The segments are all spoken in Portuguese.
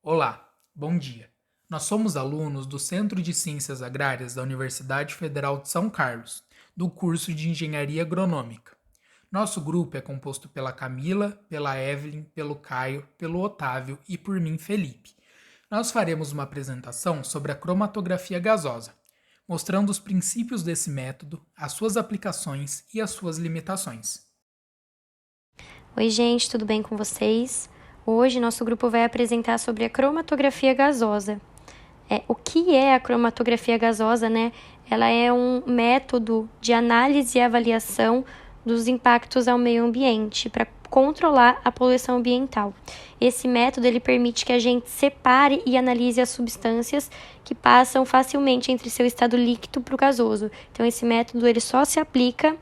Olá, bom dia. Nós somos alunos do Centro de Ciências Agrárias da Universidade Federal de São Carlos, do curso de Engenharia Agronômica. Nosso grupo é composto pela Camila, pela Evelyn, pelo Caio, pelo Otávio e por mim, Felipe. Nós faremos uma apresentação sobre a cromatografia gasosa, mostrando os princípios desse método, as suas aplicações e as suas limitações. Oi, gente, tudo bem com vocês? Hoje nosso grupo vai apresentar sobre a cromatografia gasosa. O que é a cromatografia gasosa, né? Ela é um método de análise e avaliação dos impactos ao meio ambiente para controlar a poluição ambiental. Esse método ele permite que a gente separe e analise as substâncias que passam facilmente entre seu estado líquido para o gasoso. Então esse método ele só se aplica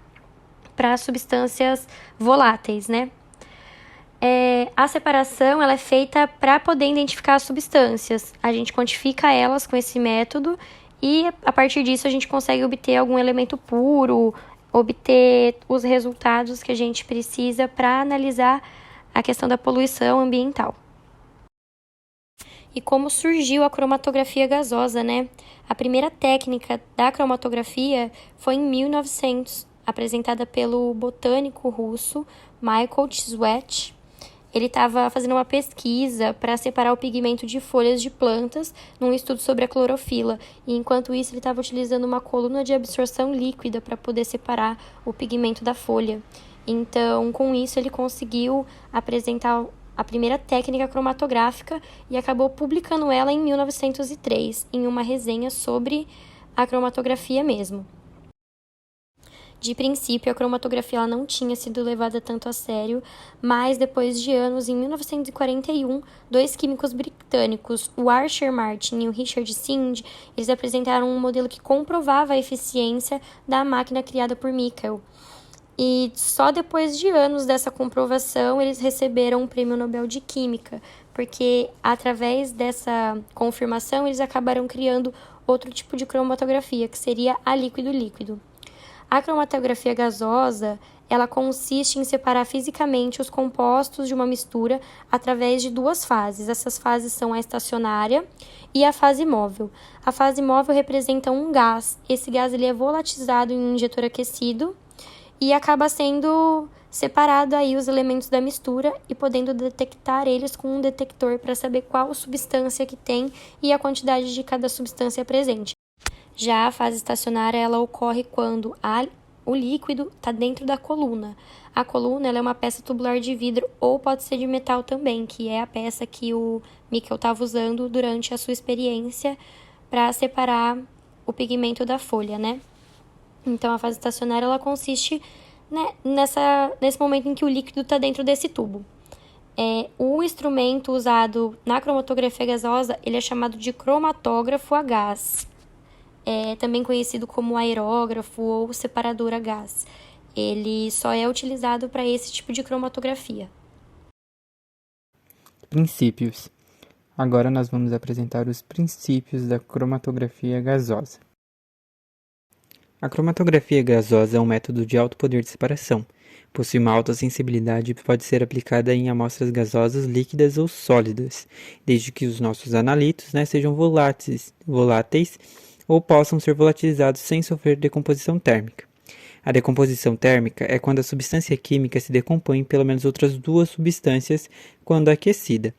para substâncias voláteis, né? A separação ela é feita para poder identificar as substâncias. A gente quantifica elas com esse método e, a partir disso, a gente consegue obter algum elemento puro, obter os resultados que a gente precisa para analisar a questão da poluição ambiental. E como surgiu a cromatografia gasosa, né? A primeira técnica da cromatografia foi em 1900, apresentada pelo botânico russo Michael Chizwet. Ele estava fazendo uma pesquisa para separar o pigmento de folhas de plantas num estudo sobre a clorofila. E enquanto isso, ele estava utilizando uma coluna de absorção líquida para poder separar o pigmento da folha. Então, com isso, ele conseguiu apresentar a primeira técnica cromatográfica e acabou publicando ela em 1903, em uma resenha sobre a cromatografia mesmo. De princípio, a cromatografia ela não tinha sido levada tanto a sério, mas depois de anos, em 1941, dois químicos britânicos, o Archer Martin e o Richard Sind, eles apresentaram um modelo que comprovava a eficiência da máquina criada por Michael. E só depois de anos dessa comprovação, eles receberam um prêmio Nobel de Química, porque através dessa confirmação, eles acabaram criando outro tipo de cromatografia, que seria a líquido-líquido. A cromatografia gasosa, ela consiste em separar fisicamente os compostos de uma mistura através de duas fases. Essas fases são a estacionária e a fase móvel. A fase móvel representa um gás. Esse gás ele é volatilizado em um injetor aquecido e acaba sendo separado aí os elementos da mistura e podendo detectar eles com um detector para saber qual substância que tem e a quantidade de cada substância presente. Já a fase estacionária ela ocorre quando o líquido está dentro da coluna. A coluna ela é uma peça tubular de vidro ou pode ser de metal também, que é a peça que o Michael estava usando durante a sua experiência para separar o pigmento da folha, né? Então, a fase estacionária ela consiste, né, nesse momento em que o líquido está dentro desse tubo. O instrumento usado na cromatografia gasosa ele é chamado de cromatógrafo a gás. Também conhecido como aerógrafo ou separador a gás. Ele só é utilizado para esse tipo de cromatografia. Princípios. Agora nós vamos apresentar os princípios da cromatografia gasosa. A cromatografia gasosa é um método de alto poder de separação. Possui uma alta sensibilidade e pode ser aplicada em amostras gasosas, líquidas ou sólidas, desde que os nossos analitos sejam voláteis ou possam ser volatilizados sem sofrer decomposição térmica. A decomposição térmica é quando a substância química se decompõe em pelo menos outras duas substâncias quando aquecida.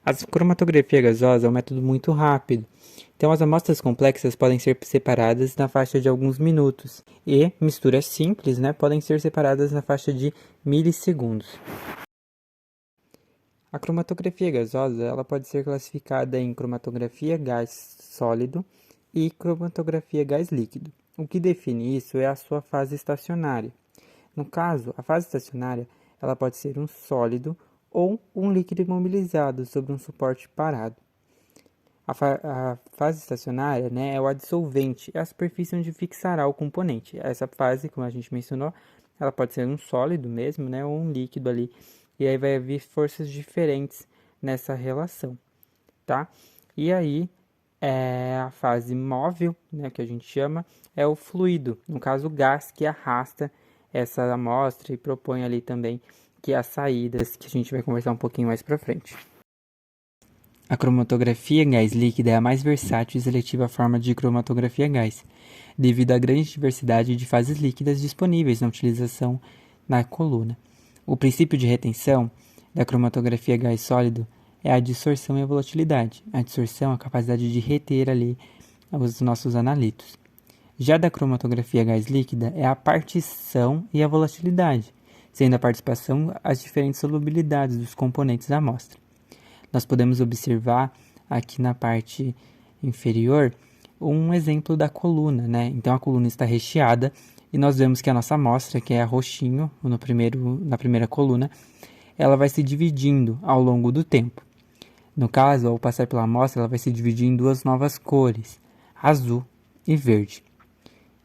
A cromatografia gasosa é um método muito rápido, então as amostras complexas podem ser separadas na faixa de alguns minutos e misturas simples podem ser separadas na faixa de milissegundos. A cromatografia gasosa ela pode ser classificada em cromatografia gás sólido e cromatografia gás líquido. O que define isso é a sua fase estacionária. No caso, a fase estacionária ela pode ser um sólido ou um líquido imobilizado sobre um suporte parado. A fase estacionária é o adsolvente, é a superfície onde fixará o componente. Essa fase, como a gente mencionou, ela pode ser um sólido mesmo, ou um líquido ali. E aí vai haver forças diferentes nessa relação, tá? E aí, a fase móvel, que a gente chama, é o fluido, no caso o gás que arrasta essa amostra e propõe ali também que as saídas, que a gente vai conversar um pouquinho mais para frente. A cromatografia gás líquida é a mais versátil e seletiva forma de cromatografia gás, devido à grande diversidade de fases líquidas disponíveis na utilização na coluna. O princípio de retenção da cromatografia gás sólido é a dissorção e a volatilidade. A dissorção é a capacidade de reter ali os nossos analitos. Já da cromatografia gás líquida é a partição e a volatilidade, sendo a participação as diferentes solubilidades dos componentes da amostra. Nós podemos observar aqui na parte inferior um exemplo da coluna, né? Então a coluna está recheada e nós vemos que a nossa amostra, que é roxinho na primeira coluna, ela vai se dividindo ao longo do tempo. No caso, ao passar pela amostra, ela vai se dividir em duas novas cores, azul e verde.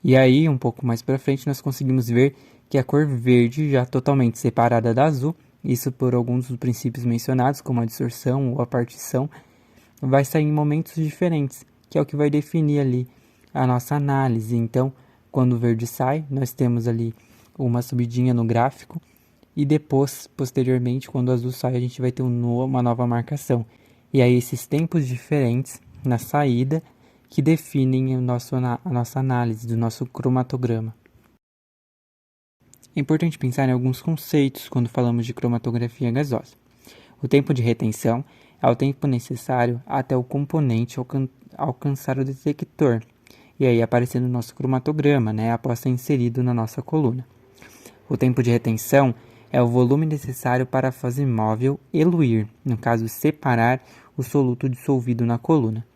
E aí, um pouco mais para frente, nós conseguimos ver que a cor verde, já totalmente separada da azul, isso por alguns dos princípios mencionados, como a dissorção ou a partição, vai sair em momentos diferentes, que é o que vai definir ali a nossa análise. Então, quando o verde sai, nós temos ali uma subidinha no gráfico, e depois, posteriormente, quando o azul sai, a gente vai ter uma nova marcação. E aí, esses tempos diferentes na saída que definem a nossa análise do nosso cromatograma. É importante pensar em alguns conceitos quando falamos de cromatografia gasosa. O tempo de retenção é o tempo necessário até o componente alcançar o detector, e aí aparecer no nosso cromatograma, após ser inserido na nossa coluna. O tempo de retenção é o volume necessário para a fase móvel eluir, no caso separar o soluto dissolvido na coluna.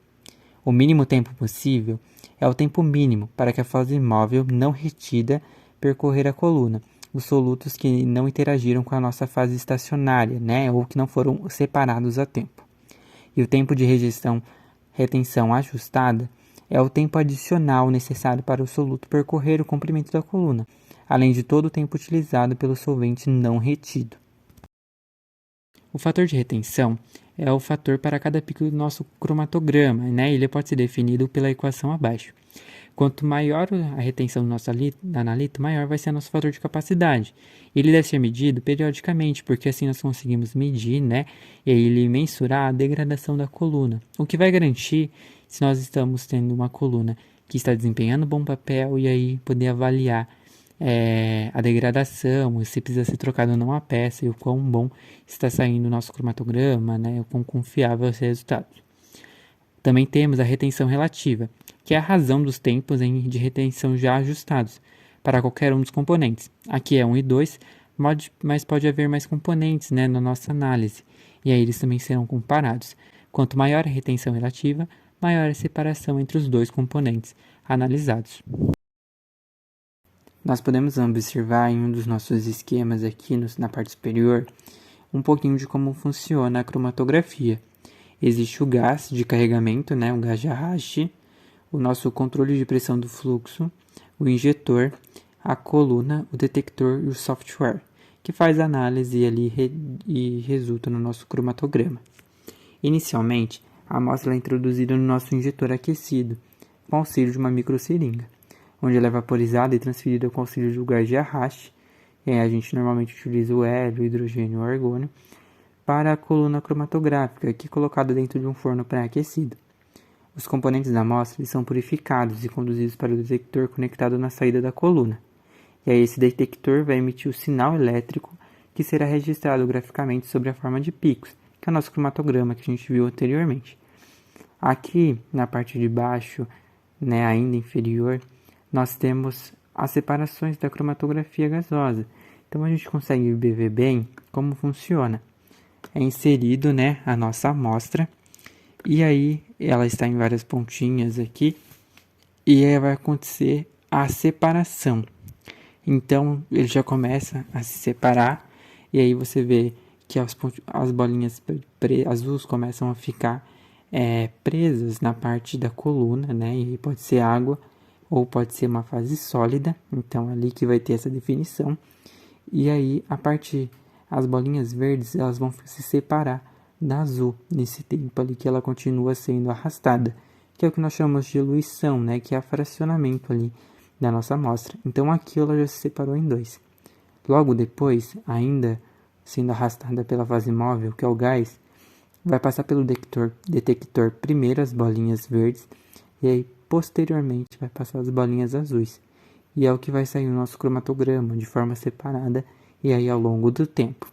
O mínimo tempo possível é o tempo mínimo para que a fase móvel não retida percorrer a coluna, os solutos que não interagiram com a nossa fase estacionária, ou que não foram separados a tempo. E o tempo de retenção ajustada é o tempo adicional necessário para o soluto percorrer o comprimento da coluna, além de todo o tempo utilizado pelo solvente não retido. O fator de retenção é o fator para cada pico do nosso cromatograma, Ele pode ser definido pela equação abaixo. Quanto maior a retenção do nosso analito, maior vai ser o nosso fator de capacidade. Ele deve ser medido periodicamente, porque assim nós conseguimos medir, e aí ele mensurar a degradação da coluna, o que vai garantir se nós estamos tendo uma coluna que está desempenhando bom papel e aí poder avaliar a degradação, se precisa ser trocado ou não a peça, e o quão bom está saindo o nosso cromatograma, o quão confiável é esse resultado. Também temos a retenção relativa, que é a razão dos tempos de retenção já ajustados para qualquer um dos componentes. Aqui é 1 e 2, mas pode haver mais componentes na nossa análise, e aí eles também serão comparados. Quanto maior a retenção relativa, maior a separação entre os dois componentes analisados. Nós podemos observar em um dos nossos esquemas aqui na parte superior um pouquinho de como funciona a cromatografia. Existe o gás de carregamento, o gás de arraste, o nosso controle de pressão do fluxo, o injetor, a coluna, o detector e o software, que faz a análise ali e resulta no nosso cromatograma. Inicialmente, a amostra é introduzida no nosso injetor aquecido, com auxílio de uma microseringa, onde ela é vaporizada e transferida com auxílio do gás de arraste, e aí a gente normalmente utiliza o hélio, o hidrogênio ou o argônio, para a coluna cromatográfica, que é colocada dentro de um forno pré-aquecido. Os componentes da amostra são purificados e conduzidos para o detector conectado na saída da coluna. E aí esse detector vai emitir o sinal elétrico que será registrado graficamente sob a forma de picos, que é o nosso cromatograma que a gente viu anteriormente. Aqui, na parte de baixo, ainda inferior, nós temos as separações da cromatografia gasosa. Então a gente consegue ver bem como funciona. É inserido a nossa amostra, e aí ela está em várias pontinhas aqui, e aí vai acontecer a separação. Então ele já começa a se separar, e aí você vê que as bolinhas azuis começam a ficar presas na parte da coluna, e aí pode ser água ou pode ser uma fase sólida, então ali que vai ter essa definição. E aí as bolinhas verdes, elas vão se separar da azul nesse tempo ali que ela continua sendo arrastada, que é o que nós chamamos de eluição, que é o fracionamento ali da nossa amostra. Então aqui ela já se separou em dois. Logo depois, ainda sendo arrastada pela fase móvel, que é o gás, Vai passar pelo detector primeiro as bolinhas verdes e aí posteriormente vai passar as bolinhas azuis. E é o que vai sair no nosso cromatograma de forma separada e aí ao longo do tempo.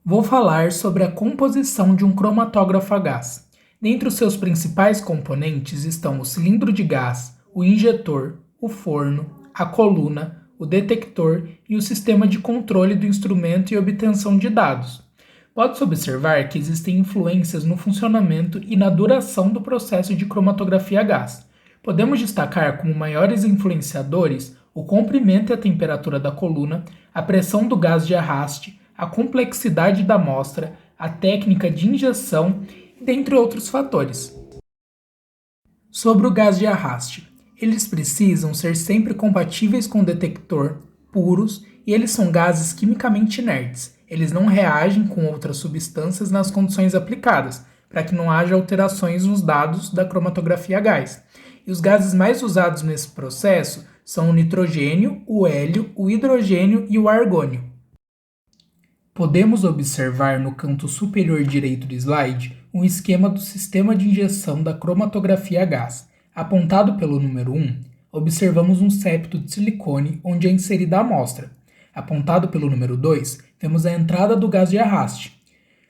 Vou falar sobre a composição de um cromatógrafo a gás. Dentre os seus principais componentes estão o cilindro de gás, o injetor, o forno, a coluna, o detector e o sistema de controle do instrumento e obtenção de dados. Pode-se observar que existem influências no funcionamento e na duração do processo de cromatografia a gás. Podemos destacar como maiores influenciadores o comprimento e a temperatura da coluna, a pressão do gás de arraste, a complexidade da amostra, a técnica de injeção, dentre outros fatores. Sobre o gás de arraste, eles precisam ser sempre compatíveis com o detector, puros, e eles são gases quimicamente inertes. Eles não reagem com outras substâncias nas condições aplicadas, para que não haja alterações nos dados da cromatografia a gás. E os gases mais usados nesse processo são o nitrogênio, o hélio, o hidrogênio e o argônio. Podemos observar no canto superior direito do slide um esquema do sistema de injeção da cromatografia a gás. Apontado pelo número 1, observamos um septo de silicone onde é inserida a amostra. Apontado pelo número 2, vemos a entrada do gás de arraste.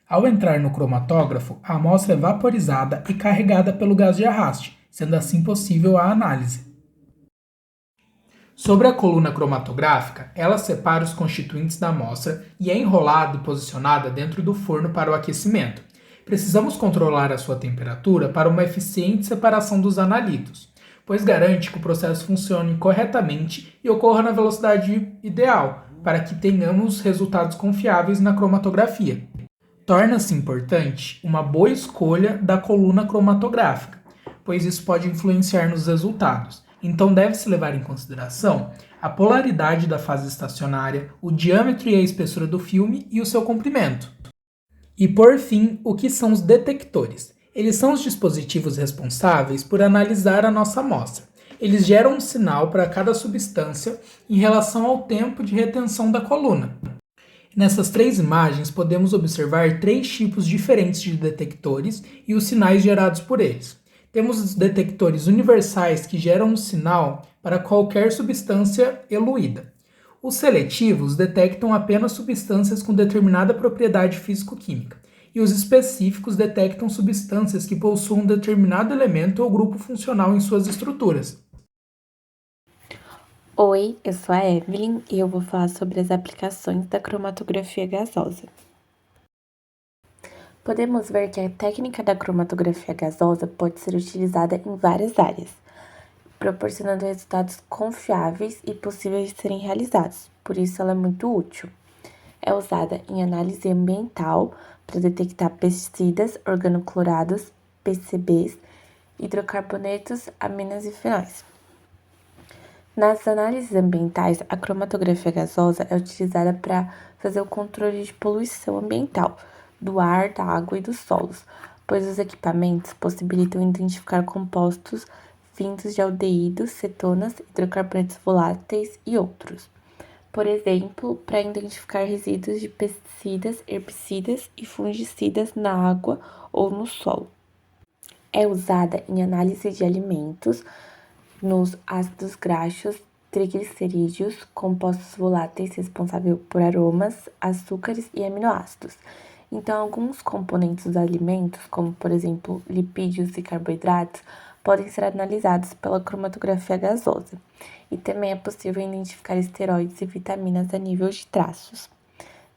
Ao entrar no cromatógrafo, a amostra é vaporizada e carregada pelo gás de arraste, sendo assim possível a análise. Sobre a coluna cromatográfica, ela separa os constituintes da amostra e é enrolada e posicionada dentro do forno para o aquecimento. Precisamos controlar a sua temperatura para uma eficiente separação dos analitos, pois garante que o processo funcione corretamente e ocorra na velocidade ideal, para que tenhamos resultados confiáveis na cromatografia. Torna-se importante uma boa escolha da coluna cromatográfica, pois isso pode influenciar nos resultados. Então deve-se levar em consideração a polaridade da fase estacionária, o diâmetro e a espessura do filme e o seu comprimento. E por fim, o que são os detectores? Eles são os dispositivos responsáveis por analisar a nossa amostra. Eles geram um sinal para cada substância em relação ao tempo de retenção da coluna. Nessas três imagens podemos observar três tipos diferentes de detectores e os sinais gerados por eles. Temos os detectores universais que geram um sinal para qualquer substância eluída. Os seletivos detectam apenas substâncias com determinada propriedade físico-química, e os específicos detectam substâncias que possuam determinado elemento ou grupo funcional em suas estruturas. Oi, eu sou a Evelyn e eu vou falar sobre as aplicações da cromatografia gasosa. Podemos ver que a técnica da cromatografia gasosa pode ser utilizada em várias áreas, proporcionando resultados confiáveis e possíveis de serem realizados, por isso ela é muito útil. É usada em análise ambiental para detectar pesticidas, organoclorados, PCBs, hidrocarbonetos, aminas e fenóis. Nas análises ambientais, a cromatografia gasosa é utilizada para fazer o controle de poluição ambiental, do ar, da água e dos solos, pois os equipamentos possibilitam identificar compostos vindos de aldeídos, cetonas, hidrocarbonetos voláteis e outros. Por exemplo, para identificar resíduos de pesticidas, herbicidas e fungicidas na água ou no solo. É usada em análise de alimentos, nos ácidos graxos, triglicerídeos, compostos voláteis responsáveis por aromas, açúcares e aminoácidos. Então, alguns componentes dos alimentos, como por exemplo lipídios e carboidratos, podem ser analisados pela cromatografia gasosa. E também é possível identificar esteroides e vitaminas a nível de traços.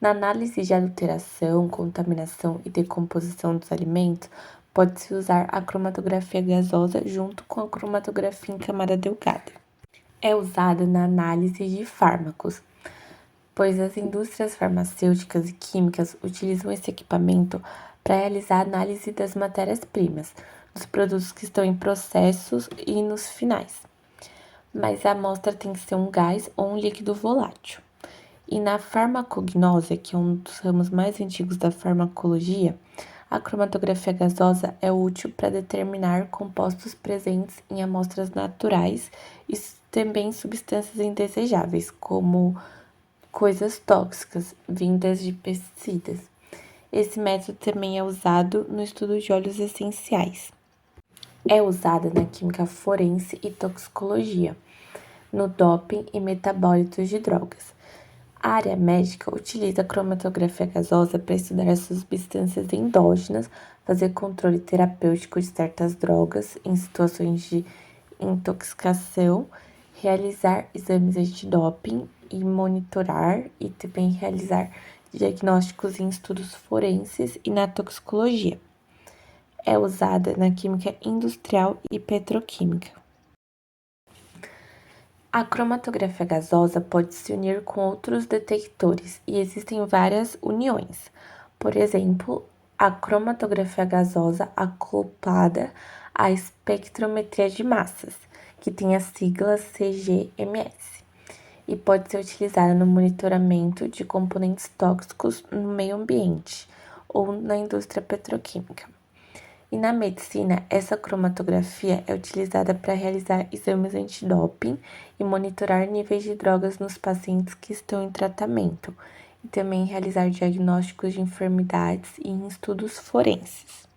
Na análise de adulteração, contaminação e decomposição dos alimentos, pode-se usar a cromatografia gasosa junto com a cromatografia em camada delgada. É usada na análise de fármacos, pois as indústrias farmacêuticas e químicas utilizam esse equipamento para realizar a análise das matérias-primas, dos produtos que estão em processos e nos finais. Mas a amostra tem que ser um gás ou um líquido volátil. E na farmacognose, que é um dos ramos mais antigos da farmacologia, a cromatografia gasosa é útil para determinar compostos presentes em amostras naturais e também substâncias indesejáveis, como coisas tóxicas vindas de pesticidas. Esse método também é usado no estudo de óleos essenciais. É usada na química forense e toxicologia, no doping e metabólitos de drogas. A área médica utiliza a cromatografia gasosa para estudar as substâncias endógenas, fazer controle terapêutico de certas drogas em situações de intoxicação, realizar exames antidoping e monitorar e também realizar diagnósticos em estudos forenses e na toxicologia. É usada na química industrial e petroquímica. A cromatografia gasosa pode se unir com outros detectores e existem várias uniões. Por exemplo, a cromatografia gasosa acoplada à espectrometria de massas, que tem a sigla CGMS, e pode ser utilizada no monitoramento de componentes tóxicos no meio ambiente ou na indústria petroquímica. E na medicina, essa cromatografia é utilizada para realizar exames antidoping e monitorar níveis de drogas nos pacientes que estão em tratamento, e também realizar diagnósticos de enfermidades e em estudos forenses.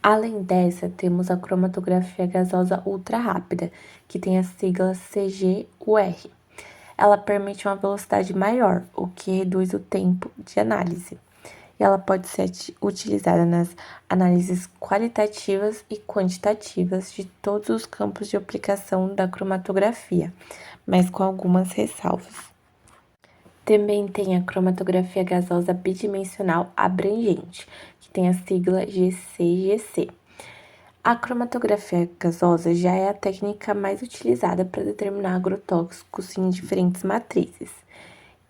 Além dessa, temos a cromatografia gasosa ultra rápida, que tem a sigla CGUR. Ela permite uma velocidade maior, o que reduz o tempo de análise. E ela pode ser utilizada nas análises qualitativas e quantitativas de todos os campos de aplicação da cromatografia, mas com algumas ressalvas. Também tem a cromatografia gasosa bidimensional abrangente, que tem a sigla GCGC. A cromatografia gasosa já é a técnica mais utilizada para determinar agrotóxicos em diferentes matrizes.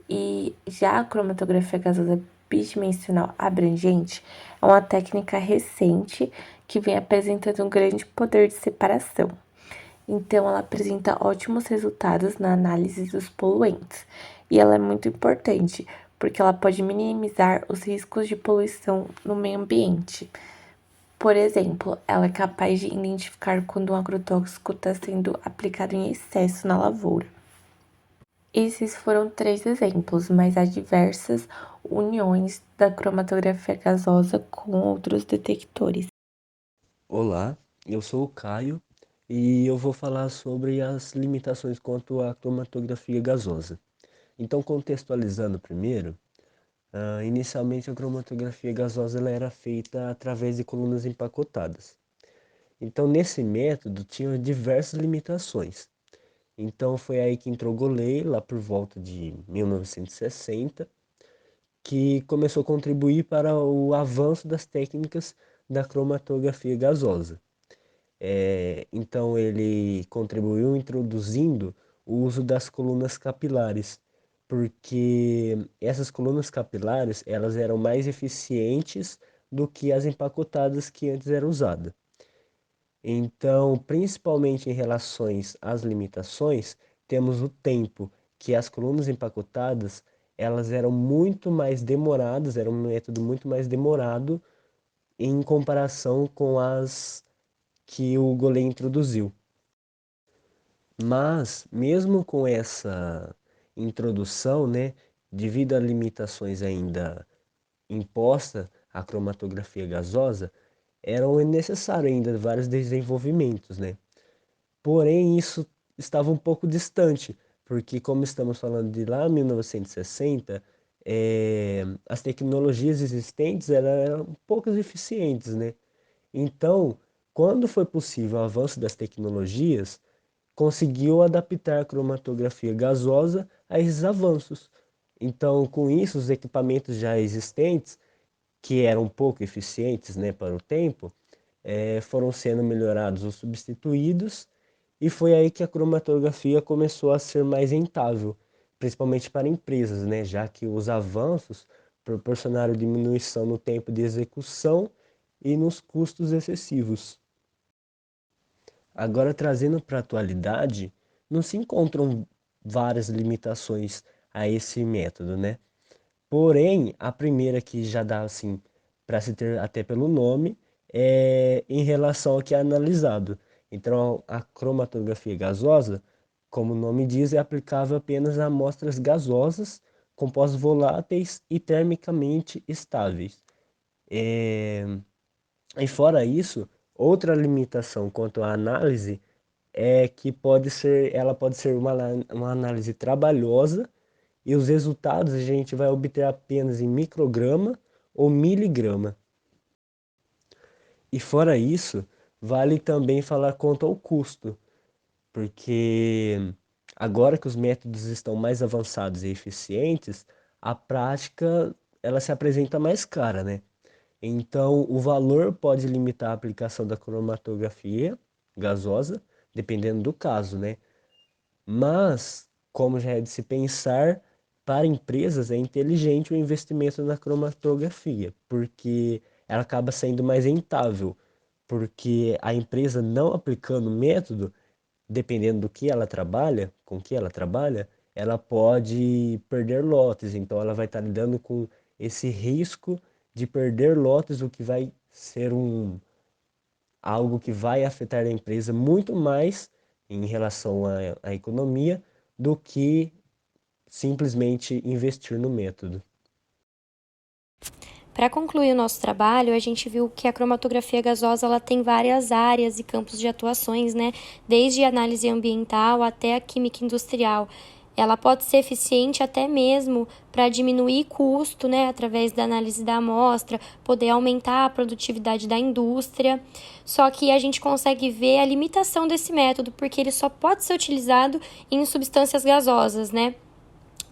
E já a cromatografia gasosa bidimensional abrangente é uma técnica recente que vem apresentando um grande poder de separação. Então, ela apresenta ótimos resultados na análise dos poluentes. E ela é muito importante, porque ela pode minimizar os riscos de poluição no meio ambiente. Por exemplo, ela é capaz de identificar quando um agrotóxico está sendo aplicado em excesso na lavoura. Esses foram 3 exemplos, mas há diversas uniões da cromatografia gasosa com outros detectores. Olá, eu sou o Caio e eu vou falar sobre as limitações quanto à cromatografia gasosa. Então, contextualizando primeiro, inicialmente a cromatografia gasosa ela era feita através de colunas empacotadas. Então, nesse método tinha diversas limitações. Então, foi aí que entrou Golay, lá por volta de 1960, que começou a contribuir para o avanço das técnicas da cromatografia gasosa. Então ele contribuiu introduzindo o uso das colunas capilares, porque essas colunas capilares elas eram mais eficientes do que as empacotadas que antes eram usadas. Então, principalmente em relações às limitações, temos o tempo, que as colunas empacotadas elas eram muito mais demoradas, era um método muito mais demorado em comparação com as que o Golay introduziu. Mas, mesmo com essa introdução, né, devido a limitações ainda impostas à cromatografia gasosa, eram necessários ainda vários desenvolvimentos, né? Porém, isso estava um pouco distante, porque como estamos falando de lá 1960, as tecnologias existentes eram poucas eficientes, né? Então, quando foi possível o avanço das tecnologias, conseguiu adaptar a cromatografia gasosa a esses avanços. Então, com isso, os equipamentos já existentes, que eram pouco eficientes, né, para o tempo, foram sendo melhorados ou substituídos, e foi aí que a cromatografia começou a ser mais rentável, principalmente para empresas, né, já que os avanços proporcionaram diminuição no tempo de execução e nos custos excessivos. Agora, trazendo para a atualidade, não se encontram várias limitações a esse método, né? Porém, a primeira que já dá assim para se ter até pelo nome é em relação ao que é analisado. Então, a cromatografia gasosa, como o nome diz, é aplicável apenas a amostras gasosas, compostos voláteis e termicamente estáveis. E fora isso, outra limitação quanto à análise é que ela pode ser uma análise trabalhosa e os resultados a gente vai obter apenas em micrograma ou miligrama. E fora isso, vale também falar quanto ao custo, porque agora que os métodos estão mais avançados e eficientes, a prática ela se apresenta mais cara, né? Então, o valor pode limitar a aplicação da cromatografia gasosa, dependendo do caso, né? Mas, como já é de se pensar, para empresas é inteligente o investimento na cromatografia, porque ela acaba sendo mais rentável, porque a empresa não aplicando o método, dependendo do que ela trabalha, com que ela trabalha, ela pode perder lotes, então ela vai estar lidando com esse risco de perder lotes, o que vai ser algo que vai afetar a empresa muito mais em relação à economia do que simplesmente investir no método. Para concluir o nosso trabalho, a gente viu que a cromatografia gasosa ela tem várias áreas e campos de atuações, né? Desde a análise ambiental até a química industrial. Ela pode ser eficiente até mesmo para diminuir custo, né, através da análise da amostra, poder aumentar a produtividade da indústria. Só que a gente consegue ver a limitação desse método, porque ele só pode ser utilizado em substâncias gasosas, né?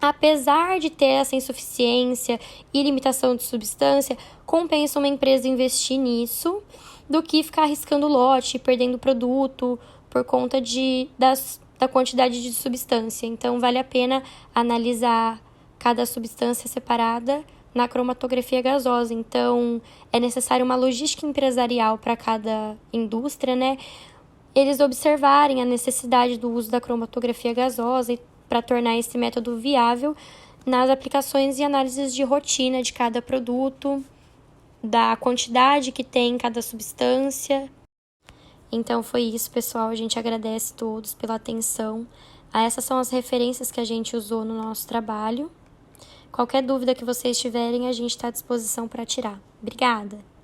Apesar de ter essa insuficiência e limitação de substância, compensa uma empresa investir nisso do que ficar arriscando lote, perdendo produto por conta da quantidade de substância. Então, vale a pena analisar cada substância separada na cromatografia gasosa. Então, é necessário uma logística empresarial para cada indústria, né? Eles observarem a necessidade do uso da cromatografia gasosa e para tornar esse método viável nas aplicações e análises de rotina de cada produto, da quantidade que tem em cada substância. Então foi isso, pessoal. A gente agradece todos pela atenção. Essas são as referências que a gente usou no nosso trabalho. Qualquer dúvida que vocês tiverem, a gente está à disposição para tirar. Obrigada!